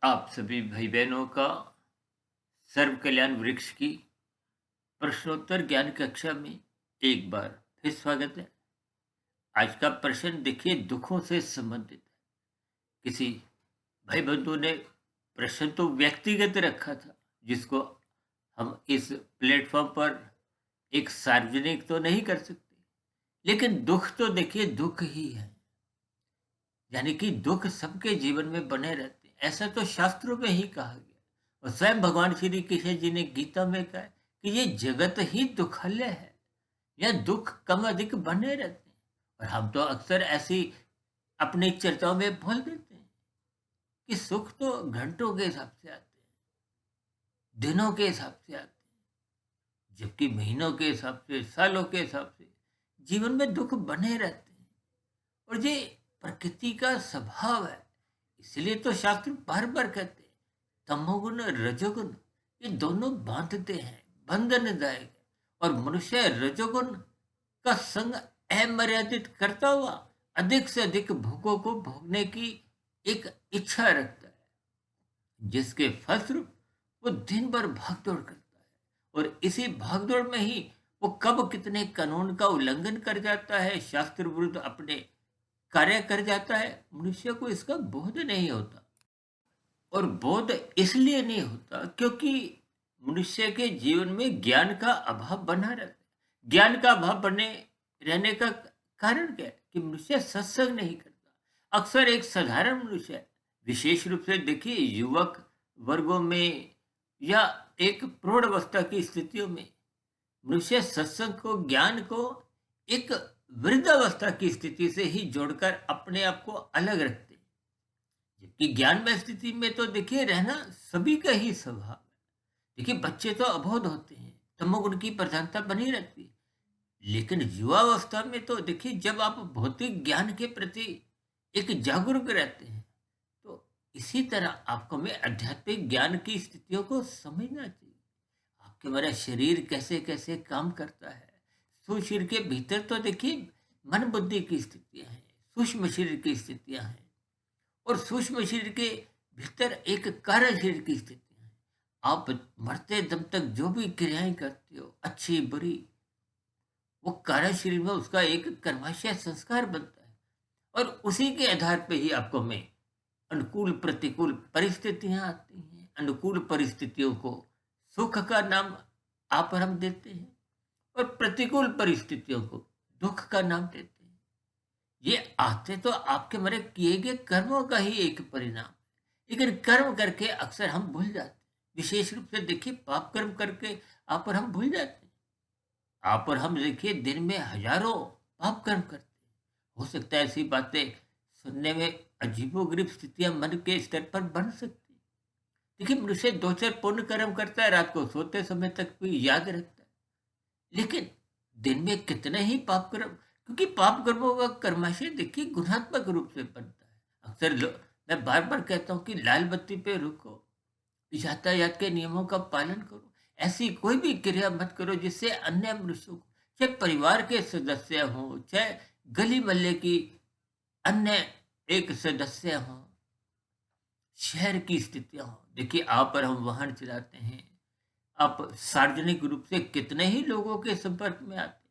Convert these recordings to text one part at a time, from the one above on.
आप सभी भाई बहनों का सर्व कल्याण वृक्ष की प्रश्नोत्तर ज्ञान कक्षा में एक बार फिर स्वागत है। आज का प्रश्न देखिए दुखों से संबंधित है। किसी भाई बंधु ने प्रश्न तो व्यक्तिगत रखा था, जिसको हम इस प्लेटफॉर्म पर एक सार्वजनिक तो नहीं कर सकते, लेकिन दुख तो देखिए दुख ही है। यानी कि दुख सबके जीवन में बने रहते हैं, ऐसा तो शास्त्रों में ही कहा गया। और स्वयं भगवान श्री कृष्ण जी ने गीता में कहा है कि ये जगत ही दुखालय है, यह दुख कम अधिक बने रहते हैं। और हम तो अक्सर ऐसी अपनी चर्चाओं में बोल देते हैं कि सुख तो घंटों के हिसाब से आते हैं, दिनों के हिसाब से आते हैं, जबकि महीनों के हिसाब से, सालों के हिसाब से जीवन में दुख बने रहते हैं। और ये प्रकृति का स्वभाव है। इसलिए तो शास्त्र बार बार कहते हैं तमोगुण रजोगुण ये दोनों बांधते हैं, बंधनदायक है। और मनुष्य रजोगुण का संग अमर्यादित करता हुआ अधिक से अधिक भोगों को भोगने की एक इच्छा रखता है, जिसके फलस्वरूप वो दिन भर भागदौड़ करता है। और इसी भागदौड़ में ही वो कब कितने कानून का उल्लंघन कर जाता है, शास्त्र विरुद्ध अपने कार्य कर जाता है, मनुष्य को इसका बोध नहीं होता। और बोध इसलिए नहीं होता क्योंकि मनुष्य के जीवन में ज्ञान का अभाव बना रहता है। ज्ञान का अभाव बने रहने का कारण क्या है कि मनुष्य सत्संग नहीं करता। अक्सर एक साधारण मनुष्य, विशेष रूप से देखिए युवक वर्गों में या एक प्रौढ़ अवस्था की स्थितियों में, मनुष्य सत्संग को, ज्ञान को एक वृद्धावस्था की स्थिति से ही जोड़कर अपने आप को अलग रखते हैं। जबकि ज्ञान में स्थिति में तो देखिए रहना सभी का ही स्वभाव है। देखिए बच्चे तो अबोध होते हैं, तमोगुण की प्रधानता बनी रहती है। लेकिन युवावस्था में तो देखिए जब आप भौतिक ज्ञान के प्रति एक जागरूक रहते हैं, तो इसी तरह आपको में आध्यात्मिक ज्ञान की स्थितियों को समझना चाहिए। आपके हमारा शरीर कैसे कैसे काम करता है, शरीर के भीतर तो देखिए मन बुद्धि की स्थितियां हैं, सूक्ष्म शरीर की स्थितियां हैं, और सूक्ष्म शरीर के भीतर एक कार्य शरीर की स्थिति है। आप मरते दम तक जो भी क्रियाएं करते हो, अच्छी बुरी, वो कार्य शरीर में उसका एक कर्माशय संस्कार बनता है। और उसी के आधार पे ही आपको में अनुकूल प्रतिकूल परिस्थितियां आती हैं। अनुकूल परिस्थितियों को सुख का नाम आप और हम देते हैं, और प्रतिकूल परिस्थितियों को दुख का नाम देते हैं। ये आते तो आपके मेरे किए गए कर्मों का ही एक परिणाम। लेकिन कर्म करके अक्सर हम भूल जाते हैं। विशेष रूप से देखिए पाप कर्म करके आप और हम भूल जाते हैं। आप और हम देखिए दिन में हजारों पाप कर्म करते हैं। हो सकता है ऐसी बातें सुनने में अजीबोगरीब स्थितियां मन के स्तर पर बन सकती हैं। देखिए मनुष्य दो चार पुण्य कर्म करता है, रात को सोते समय तक भी याद रखता है। लेकिन दिन में कितने ही पाप कर्म, क्योंकि पाप कर्मों का कर्माशय देखिए गुणात्मक रूप से बनता है। अक्सर मैं बार बार कहता हूँ कि लाल बत्ती पे रुको, यातायात के नियमों का पालन करो, ऐसी कोई भी क्रिया मत करो जिससे अन्य मनुष्यों को, चाहे परिवार के सदस्य हों, चाहे गली मोहल्ले की अन्य एक सदस्य हों, शहर की स्थितियां हों। देखिए आप और हम वाहन चलाते हैं, आप सार्वजनिक रूप से कितने ही लोगों के संपर्क में आते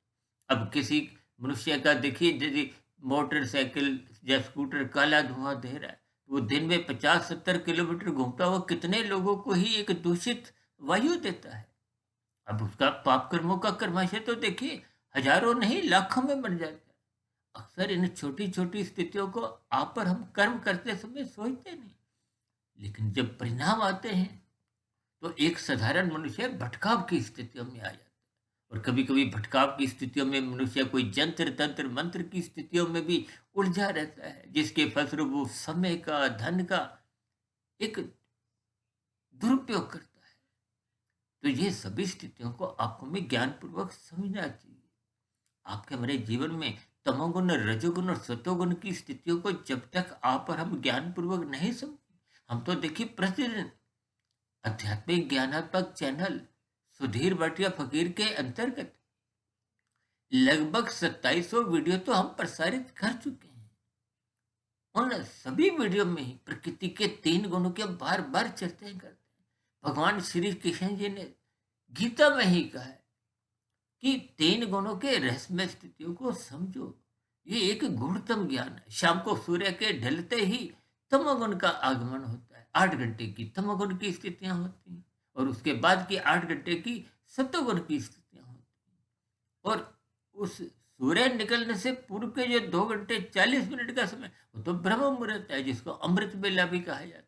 हैं। अब किसी मनुष्य का देखिए यदि मोटरसाइकिल या स्कूटर काला धुआं दे रहा है, तो वो दिन में 50-70 किलोमीटर घूमता हुआ कितने लोगों को ही एक दूषित वायु देता है। अब उसका पाप कर्मों का कर्माशय तो देखिए हजारों नहीं लाखों में बन जाता है। अक्सर इन छोटी छोटी स्थितियों को आप पर हम कर्म करते समय सोचते नहीं, लेकिन जब परिणाम आते हैं तो एक साधारण मनुष्य भटकाव की स्थितियों में आ जाता है। और कभी कभी भटकाव की स्थितियों में मनुष्य कोई जंत्र तंत्र मंत्र की स्थितियों में भी उलझा रहता है, जिसके फलस्वरूप वो समय का, धन का एक दुरुपयोग करता है। तो ये सभी स्थितियों को आपको में ज्ञान पूर्वक समझना चाहिए। आपके हमारे जीवन में तमोगुण, रजोगुण और सतोगुण की स्थितियों को जब तक आप और हम ज्ञान पूर्वक नहीं समझे, हम तो देखिए प्रतिदिन आध्यात्मिक ज्ञानात्मक चैनल सुधीर भाटिया फकीर के अंतर्गत लगभग 2700 वीडियो तो हम प्रसारित कर चुके हैं। उन सभी वीडियो में ही प्रकृति के 3 गुणों की बार बार चर्चाएं करते हैं। भगवान श्री कृष्ण जी ने गीता में ही कहा है कि 3 गुणों के रहस्यमय स्थितियों को समझो। ये एक गुणतम ज्ञान है। शाम को सूर्य के ढलते ही तमोगुण का आगमन होता है। 8 घंटे की तमोगुण की स्थितियां होती हैं और उसके बाद की 8 घंटे की सतोगुण की स्थितियां होती हैं। और उस सूर्य निकलने से पूर्व के जो 2 घंटे 40 मिनट का समय, वो तो ब्रह्म मुहूर्त है, जिसको अमृत बेला भी कहा जाता है।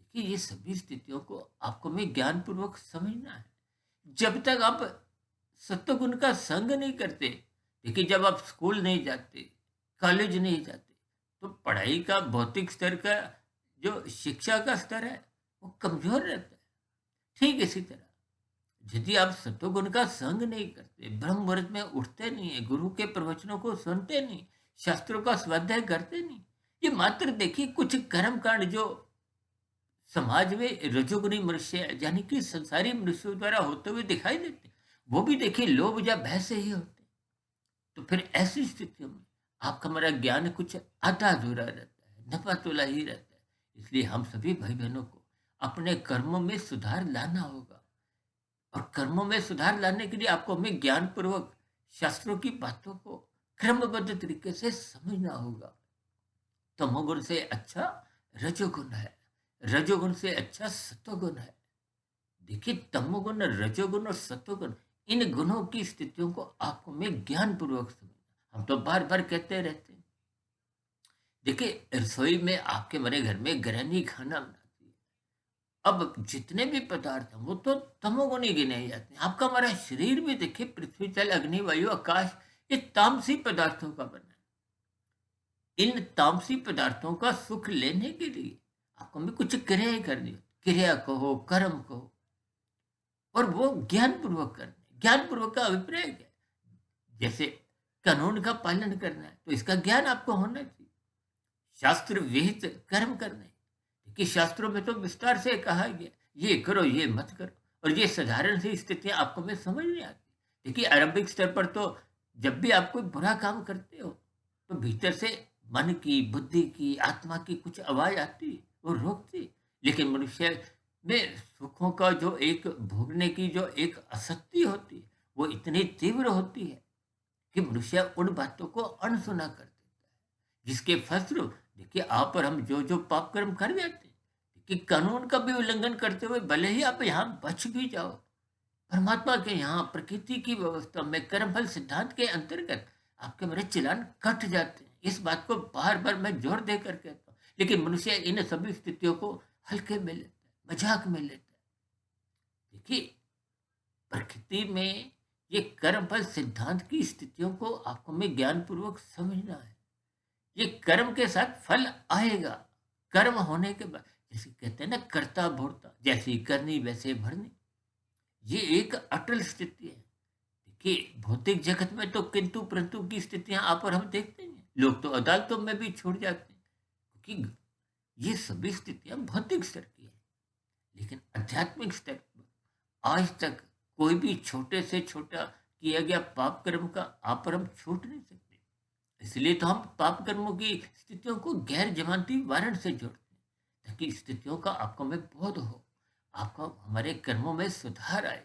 देखिए, ये सभी स्थितियों को आपको में ज्ञान पूर्वक समझना है। जब तक आप सत्वगुण का संग नहीं करते, देखिए जब आप स्कूल नहीं जाते, कॉलेज नहीं जाते, तो पढ़ाई का भौतिक स्तर का जो शिक्षा का स्तर है वो कमजोर रहता है। ठीक इसी तरह यदि आप सत्वगुण का संग नहीं करते, ब्रह्म मुहूर्त में उठते नहीं है, गुरु के प्रवचनों को सुनते नहीं, शास्त्रों का स्वाध्याय करते नहीं, ये मात्र देखिए कुछ कर्म कांड जो समाज में रजोगुनी मनुष्य यानी कि संसारी मनुष्यों द्वारा होते हुए दिखाई देते, वो भी देखिए लोभ या भय से ही होते। तो फिर ऐसी स्थितियों में आपका हमारा ज्ञान कुछ आधा अधूरा रहता है, नपा तुला ही रहता है। इसलिए हम सभी भाई बहनों को अपने कर्मों में सुधार लाना होगा। और कर्मों में सुधार लाने के लिए आपको हमें ज्ञान पूर्वक शास्त्रों की बातों को क्रमबद्ध तरीके से समझना होगा। तमोगुण से अच्छा रजोगुण है, रजोगुण से अच्छा सत्वगुण है। देखिए, तमोगुण, रजोगुण और सत्वगुण, इन गुणों की स्थितियों को आपको में ज्ञान पूर्वक समझना। हम तो बार बार कहते रहते हैं। देखिए, रसोई में आपके मेरे घर में गृहिणी खाना बनाती है। अब जितने भी पदार्थ हैं वो तो तमोगुण ही गिने जाते हैं। आपका हमारा शरीर भी देखिए पृथ्वी, जल, अग्नि, वायु, आकाश, ये तामसी पदार्थों का बना है। इन तामसी पदार्थों का सुख लेने के लिए आपको हमें कुछ क्रियाएं करनी होती, क्रिया कहो, कर्म कहो, और वो ज्ञान पूर्वक करना। ज्ञान पूर्वक का अभिप्राय क्या है? जैसे कानून का पालन करना है तो इसका ज्ञान आपको होना चाहिए। शास्त्र विहित कर्म करने, कि शास्त्रों में तो विस्तार से कहा गया ये करो ये मत करो, और ये साधारण सी स्थितियां आपको में समझ नहीं आती। देखिए, आरंभिक स्तर पर तो जब भी आप कोई बुरा काम करते हो तो भीतर से मन की, बुद्धि की, आत्मा की कुछ आवाज आती है, वो रोकती। लेकिन मनुष्य में सुखों का जो एक भोगने की जो एक आसक्ति होती है, वो इतनी तीव्र होती है कि मनुष्य उन बातों को अनसुना कर देता है, जिसके फलस्वरूप देखिए आप और हम जो जो पाप कर्म कर जाते हैं, कि कानून का भी उल्लंघन करते हुए भले ही आप यहाँ बच भी जाओ, परमात्मा के यहाँ प्रकृति की व्यवस्था में कर्मफल सिद्धांत के अंतर्गत आपके मेरे चालान कट जाते हैं। इस बात को बार बार मैं जोर देकर कहता हूँ। लेकिन मनुष्य इन सभी स्थितियों को हल्के में लेता है, मजाक में लेता है। देखिए, प्रकृति में ये कर्मफल सिद्धांत की स्थितियों को आपको में ज्ञान पूर्वक समझना है। ये कर्म के साथ फल आएगा। कर्म होने के बाद, जैसे कहते हैं ना, कर्ता भोक्ता, जैसी करनी वैसे भरनी, ये एक अटल स्थिति है। देखिए, भौतिक जगत में तो किंतु परंतु की स्थितियां आप और हम देखते हैं। लोग तो अदालतों में भी छूट जाते हैं, क्योंकि ये सभी स्थितियां भौतिक स्तर की है। लेकिन आध्यात्मिक स्तर पर आज तक कोई भी छोटे से छोटा किया गया पाप कर्म का आप और हम छूट नहीं सकते। इसलिए तो हम पाप कर्मों की स्थितियों को गैर जमानती वारंट से जोड़ते हैं, ताकि स्थितियों का आपको में बोध हो, आपको हमारे कर्मों में सुधार आए।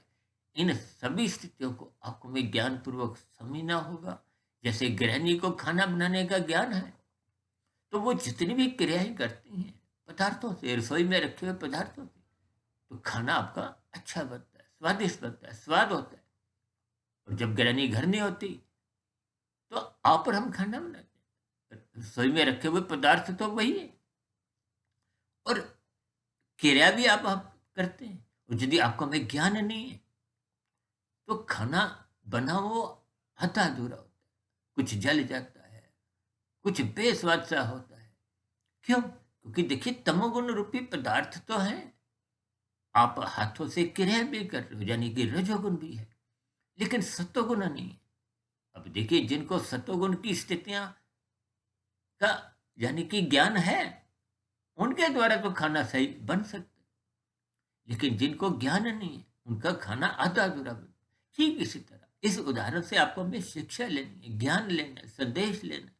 इन सभी स्थितियों को आपको में ज्ञान पूर्वक समझना होगा। जैसे गृहिणी को खाना बनाने का ज्ञान है, तो वो जितनी भी क्रियाएं करती हैं पदार्थों से, रसोई में रखे हुए पदार्थों से, तो खाना आपका अच्छा बनता है, स्वादिष्ट बनता है, स्वाद होता है। और जब गृहिणी घर नहीं होती तो आप और हम खाना बनाते हैं, रसोई में रखे हुए पदार्थ तो वही है, और क्रिया भी आप करते हैं। और यदि आपको हमें ज्ञान नहीं है तो खाना बना वो आधा अधूरा होता है, कुछ जल जाता है, कुछ बेस्वाद सा होता है। क्यों? क्योंकि देखिए, तमोगुण रूपी पदार्थ तो है, आप हाथों से क्रिया भी कर रहे हो, यानी कि रजोगुण भी है, लेकिन सत्वगुण नहीं है। अब देखिए, जिनको सत्वगुण की स्थितियां का यानी कि ज्ञान है, उनके द्वारा तो खाना सही बन सकता है। लेकिन जिनको ज्ञान नहीं है, उनका खाना आधा अधूरा बन। ठीक इसी तरह इस उदाहरण से आपको हमें शिक्षा लेनी है, ज्ञान लेना है, संदेश लेना है,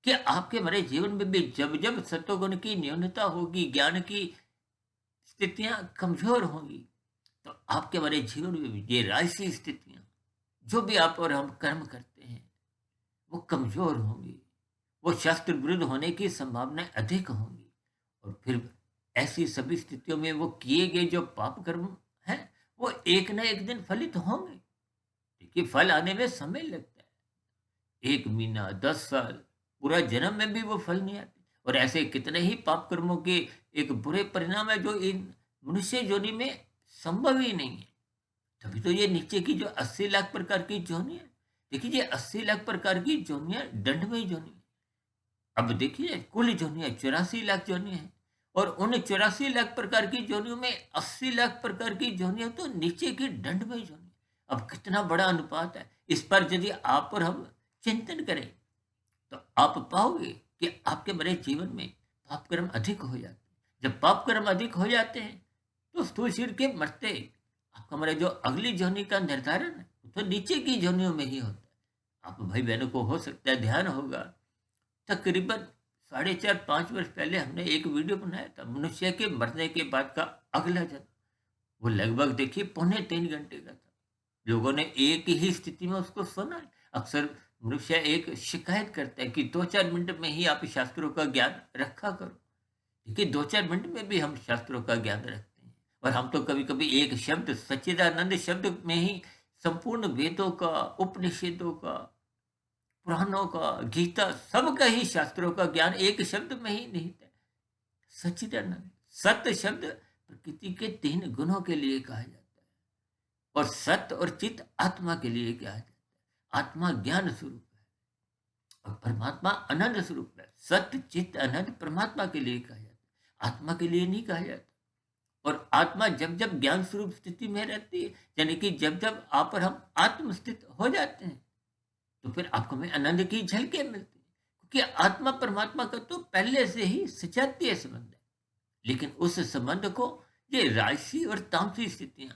कि आपके हमारे जीवन में भी जब जब सत्वगुण की न्यूनता होगी, ज्ञान की स्थितियां कमजोर होंगी, तो आपके हमारे जीवन में भी ये राजसी स्थितियां, जो भी आप और हम कर्म करते हैं, वो कमजोर होंगी, वो शास्त्र विरुद्ध होने की संभावनाएं अधिक होंगी। और फिर ऐसी सभी स्थितियों में वो किए गए जो पाप कर्म हैं, वो एक न एक दिन फलित होंगे। देखिए, फल आने में समय लगता है, 1 महीना, 10 साल, पूरा जन्म में भी वो फल नहीं आते। और ऐसे कितने ही पाप कर्मों के एक बुरे परिणाम है जो इन मनुष्य योनि में संभव ही नहीं है। तभी तो ये नीचे की जो 80 लाख प्रकार की जोनि है, देखिए ये 80 लाख प्रकार की जोनियां दंडमयी जोनि है। अब देखिए, कुल जोनियां 84 लाख जोनियां हैं, और उन 84 लाख प्रकार की जोनियों में 80 लाख प्रकार की जोनियां तो नीचे की दंडमयी जोनि। अब कितना बड़ा अनुपात है। इस पर यदि आप और हम चिंतन करें, तो आप पाओगे कि आपके मेरे जीवन में पाप कर्म अधिक हो जाते हैं। जब पाप कर्म अधिक हो जाते हैं, तो स्थूल शरीर के मरते आपका मेरे जो अगली जोनि का निर्धारण है, वो तो नीचे की जोनियों में ही होता है। आप भाई बहनों को हो सकता है ध्यान होगा, तकरीबन 4.5-5 वर्ष पहले हमने एक वीडियो बनाया था, मनुष्य के मरने के बाद का अगला जन्म। वो लगभग देखिए 2.75 घंटे का था। लोगों ने एक ही स्थिति में उसको सुना है। अक्सर मनुष्य एक शिकायत करता है कि 2-4 मिनट में ही आप शास्त्रों का ज्ञान रखा करो। देखिए, 2-4 मिनट में भी हम शास्त्रों का ज्ञान रखते हैं, और हम तो कभी कभी एक शब्द, सच्चिदानंद शब्द में ही संपूर्ण वेदों का, उपनिषदों का, पुराणों का, गीता, सबका ही शास्त्रों का ज्ञान एक शब्द में ही निहित है। सच्चिदानंद, सत्य शब्द प्रकृति के 3 गुणों के लिए कहा जाता है, और सत्य और चित्त आत्मा के लिए कहा जाता है। आत्मा ज्ञान स्वरूप है, और परमात्मा आनंद स्वरूप है। सत्य, चित्त, आनंद परमात्मा के लिए कहा जाता है, आत्मा के लिए नहीं कहा जाता। और आत्मा जब जब ज्ञान स्वरूप स्थिति में रहती है, यानी कि जब जब आप और हम आत्मस्थित हो जाते हैं, तो फिर आपको में आनंद की झलकें मिलती हैं, क्योंकि आत्मा परमात्मा का तो पहले से ही सजातीय संबंध है। लेकिन उस संबंध को ये राजसी और तामसी स्थितियां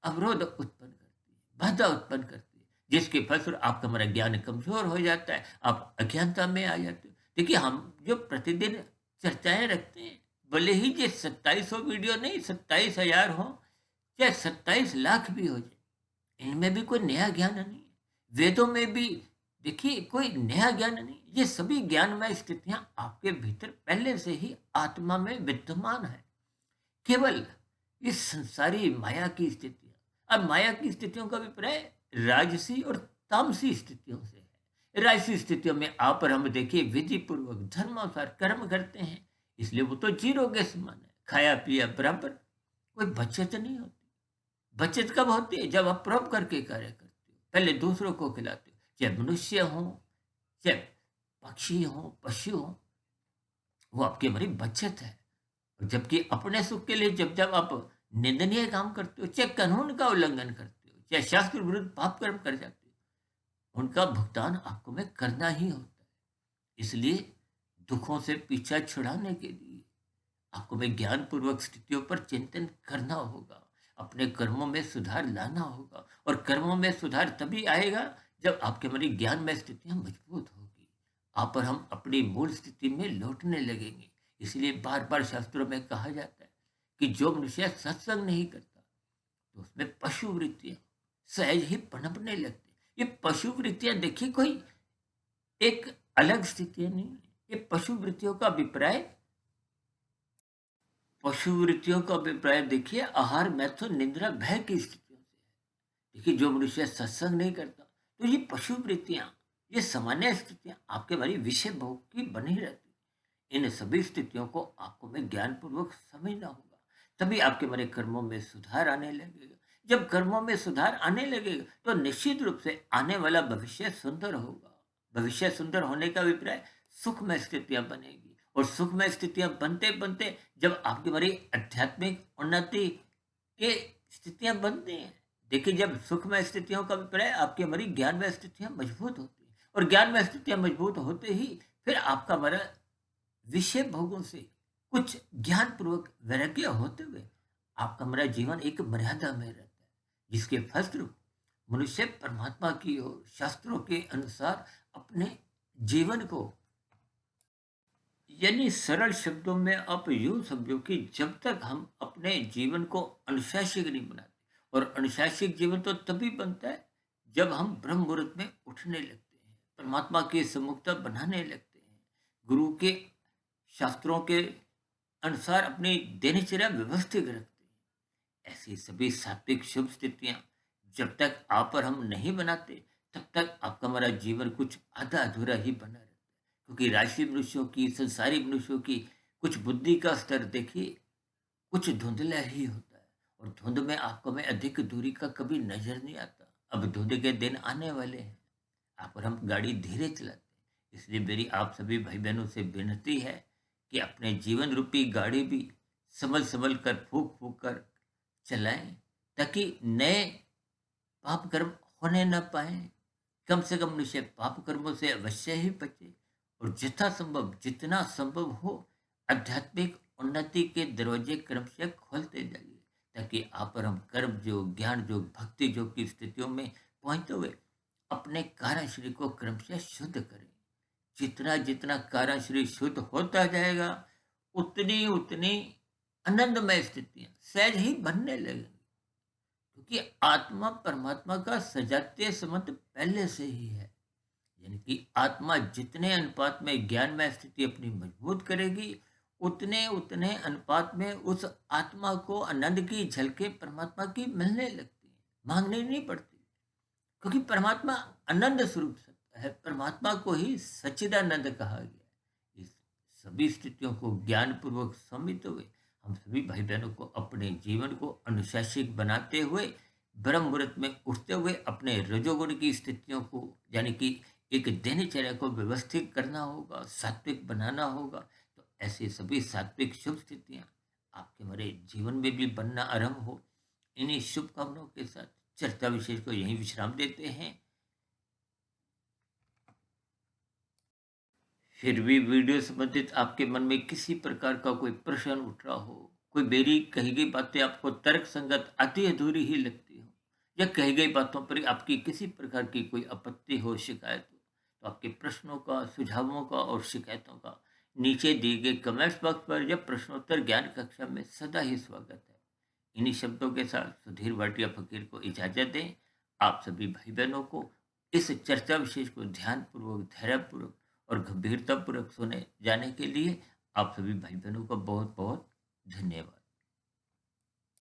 अवरोध उत्पन्न करती है, बाधा उत्पन्न करती है, जिसके फलस्वरूप आपका हमारा ज्ञान कमजोर हो जाता है, आप अज्ञानता में आ जाते हो। देखिए, हम जो प्रतिदिन चर्चाएं रखते हैं, भले ही ये 2700 वीडियो नहीं, 27,000 हो, चाहे 27 लाख भी हो जाए, इनमें भी कोई नया ज्ञान नहीं है। वेदों में भी देखिए कोई नया ज्ञान नहीं, ये सभी ज्ञानमय स्थितियां आपके भीतर पहले से ही आत्मा में विद्यमान है। केवल इस संसारी माया की स्थितियां, अब माया की स्थितियों का अभिप्राय राजसी और तामसी स्थितियों से है। राजसी स्थितियों में आप और हम देखिए विधि पूर्वक धर्मानुसार कर्म करते हैं, इसलिए वो तो जीरो के समान है, खाया पिया बराबर, कोई बचत नहीं होती। बचत कब होती है? जब आप प्रॉप करके कार्य करते हो, पहले दूसरों को खिलाते हो, चाहे मनुष्य हो, चाहे पक्षी हो, पशु हो, वो आपकी हमारी बचत है। जबकि अपने सुख के लिए जब जब आप निंदनीय काम करते हो, चाहे कानून का उल्लंघन करते हो, चाहे शास्त्र विरुद्ध पाप कर्म कर जाते हो, उनका भुगतान आपको में करना ही होता है। इसलिए दुखों से पीछा छुड़ाने के लिए आपको में ज्ञान पूर्वक स्थितियों पर चिंतन करना होगा, अपने कर्मों में सुधार लाना होगा। और कर्मों में सुधार तभी आएगा जब आपके हमारी ज्ञान में स्थितियां मजबूत होगी, आप और हम अपनी मूल स्थिति में लौटने लगेंगे। इसलिए बार बार शास्त्रों में कहा जाता है कि जो मनुष्य सत्संग नहीं करता, तो उसमें पशु वृत्तियां सहज ही पनपने लगती। ये पशु वृत्तियां देखिए कोई एक अलग स्थितियां नहीं है, ये पशु वृत्तियों का अभिप्राय, पशु वृत्तियों का अभिप्राय देखिए आहार, मैथुन, निद्रा, भय की स्थितियों से है। देखिए, जो मनुष्य सत्संग नहीं करता, तो ये पशु वृत्तियां, ये सामान्य स्थितियां आपके भारी विषय भोग की बनी रहती। इन सभी स्थितियों को आपको में ज्ञान पूर्वक समझना होगा, तभी आपके मेरे कर्मों में सुधार आने लगेगा। जब कर्मों में सुधार आने लगेगा, तो निश्चित रूप से आने वाला भविष्य सुंदर होगा। भविष्य सुंदर होने का अभिप्राय सुखमय स्थितियां बनेगी, और सुखमय स्थितियां बनते बनते जब आपकी मेरी आध्यात्मिक उन्नति के स्थितियां बनती हैं, देखिए जब सुखमय स्थितियों का अभिप्राय आपकी हमारी ज्ञानमय स्थितियां मजबूत होती हैं, और ज्ञानमय स्थितियां मजबूत होते ही फिर आपका हमारा विषय भोगों से कुछ ज्ञान पूर्वक वैराग्य होते हुए आपका हमारा जीवन एक मर्यादा में रहता है, जिसके फलस्वरूप मनुष्य परमात्मा की ओर शास्त्रों के अनुसार अपने जीवन को यानी सरल शब्दों में आप यूं समझो कि जब तक हम अपने जीवन को अनुशासित नहीं बनाते, और अनुशासित जीवन तो तभी बनता है जब हम ब्रह्म मुहूर्त में उठने लगते हैं, परमात्मा की सम्मुखता बनाने लगते हैं, गुरु के शास्त्रों के अनुसार अपनी दिनचर्या व्यवस्थित रखते हैं। ऐसी सभी सात्विक शुभ स्थितियां जब तक आप और हम नहीं बनाते, तब तक आपका हमारा जीवन कुछ आधा अधूरा ही बना रहता है। क्योंकि राशि मनुष्यों की, संसारी मनुष्यों की कुछ बुद्धि का स्तर देखिए, कुछ धुंधला ही होता है, और धुंध में आपको में अधिक दूरी का कभी नजर नहीं आता। अब धुंध के दिन आने वाले हैं, आप और हम गाड़ी धीरे चलाते हैं, इसलिए मेरी आप सभी भाई बहनों से विनती है कि अपने जीवन रूपी गाड़ी भी संभल संभल कर, फूक फूक कर चलाएं, ताकि नए पाप कर्म होने न पाए। कम से कम मनुष्य पाप कर्मों से अवश्य ही बचे, और जितना संभव, जितना संभव हो, आध्यात्मिक उन्नति के दरवाजे क्रमशः खोलते जाइए, ताकि आप और हम कर्म योग, ज्ञान योग, भक्ति योग की स्थितियों में पहुंचते हुए अपने कार्यशरीर को क्रमशः शुद्ध करें। जितना जितना कार्यशरीर शुद्ध होता जाएगा, उतनी उतनी आनंदमय स्थितियां सहज ही बनने लगेंगी। क्योंकि आत्मा परमात्मा का सजातीय संबंध पहले से ही है। यानी कि आत्मा जितने अनुपात में ज्ञान में स्थिति अपनी मजबूत करेगी, उतने उतने अनुपात में उस आत्मा को आनंद की झलकें परमात्मा की मिलने लगती है, मांगनी नहीं पड़ती। क्योंकि परमात्मा आनंद स्वरूप सत्ता है, परमात्मा को ही सच्चिदानंद कहा गया है। इस सभी स्थितियों को ज्ञान पूर्वक समझते हुए हम सभी भाई बहनों को अपने जीवन को अनुशासित बनाते हुए, ब्रह्म मुहूर्त में उठते हुए अपने रजोगुण की स्थितियों को, यानी कि एक दिनचर्या को व्यवस्थित करना होगा, सात्विक बनाना होगा। तो ऐसी सभी सात्विक शुभ स्थितियां आपके हमारे जीवन में भी बनना आरंभ हो। इन्हीं शुभकामनाओं के साथ चर्चा विशेष को यहीं विश्राम देते हैं। फिर भी वीडियो संबंधित आपके मन में किसी प्रकार का कोई प्रश्न उठ रहा हो, कोई मेरी कही गई बातें आपको तर्क संगत आधी अधूरी ही लगती हो, या कही गई बातों पर आपकी किसी प्रकार की कोई आपत्ति हो, शिकायत हो, तो आपके प्रश्नों का, सुझावों का और शिकायतों का नीचे दिए गए कमेंट्स बॉक्स पर या प्रश्नोत्तर ज्ञान कक्षा में सदा ही स्वागत है। इन्हीं शब्दों के साथ सुधीर भाटिया फकीर को इजाजत दें। आप सभी भाई बहनों को इस चर्चा विशेष को ध्यानपूर्वक, धैर्यपूर्वक और गंभीरतापूर्वक सुने जाने के लिए आप सभी भाई बहनों का बहुत बहुत धन्यवाद।